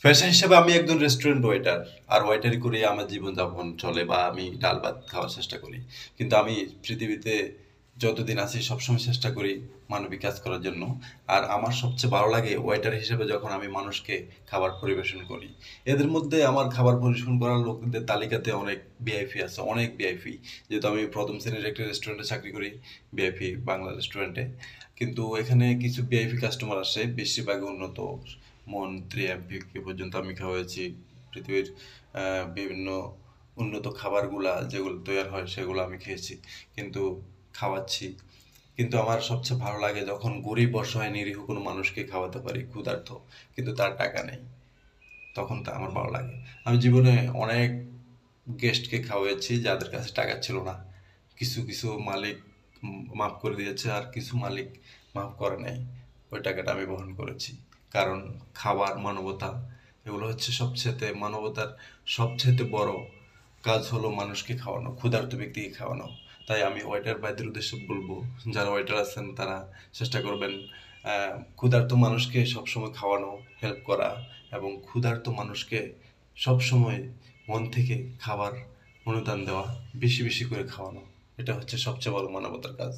পেশা হিসেবে আমি একজন রেস্টুরেন্ট ওয়েটার। আর ওয়েটারি করে আমার জীবনযাপন চলে বা আমি ডাল ভাত খাওয়ার চেষ্টা করি। কিন্তু আমি পৃথিবীতে যতদিন আছি সবসময় চেষ্টা করি মানবিক কাজ করার জন্য। আর আমার সবচেয়ে ভালো লাগে ওয়েটার হিসেবে যখন আমি মানুষকে খাবার পরিবেশন করি। এদের মধ্যে আমার খাবার পরিবেশন করার লোকদের তালিকাতে অনেক ভিআইপি আছে, অনেক ভিআইপি। যেহেতু আমি প্রথম শ্রেণীর একটা রেস্টুরেন্টে চাকরি করি, ভিআইপি বাংলা রেস্টুরেন্টে। কিন্তু এখানে কিছু ভিআইপি কাস্টমার আসে, বেশিরভাগই উন্নত মন্ত্রী এমপি পর্যন্ত আমি খাওয়াইছি। পৃথিবীর বিভিন্ন উন্নত খাবারগুলা যেগুলো তৈরি হয় সেগুলো আমি খেয়েছি, কিন্তু খাওয়াচ্ছি। কিন্তু আমার সবচেয়ে ভালো লাগে যখন গরিব অসহায় নিরীহ কোনো মানুষকে খাওয়াতে পারি, ক্ষুধার্ত, কিন্তু তার টাকা নেই, তখন তা আমার ভালো লাগে। আমি জীবনে অনেক গেস্টকে খাওয়াইছি যাদের কাছে টাকা ছিল না। কিছু কিছু মালিক মাফ করে দিয়েছে, আর কিছু মালিক মাফ করে নাই। ওই টাকাটা আমি বহন করেছি। কারণ খাবার, মানবতা, এগুলো হচ্ছে সবচেয়ে মানবতার সবচেয়ে বড় কাজ হলো মানুষকে খাওয়ানো, ক্ষুধার্ত ব্যক্তিকে খাওয়ানো। তাই আমি ওয়েটার ভাইদের উদ্দেশ্যে বলবো, যারা ওয়েটার আছেন তারা চেষ্টা করবেন ক্ষুধার্ত মানুষকে সবসময় খাওয়ানো, হেল্প করা, এবং ক্ষুধার্ত মানুষকে সবসময় মন থেকে খাবার অনুদান দেওয়া, বেশি বেশি করে খাওয়ানো। এটা হচ্ছে সবচেয়ে বড় মানবতার কাজ।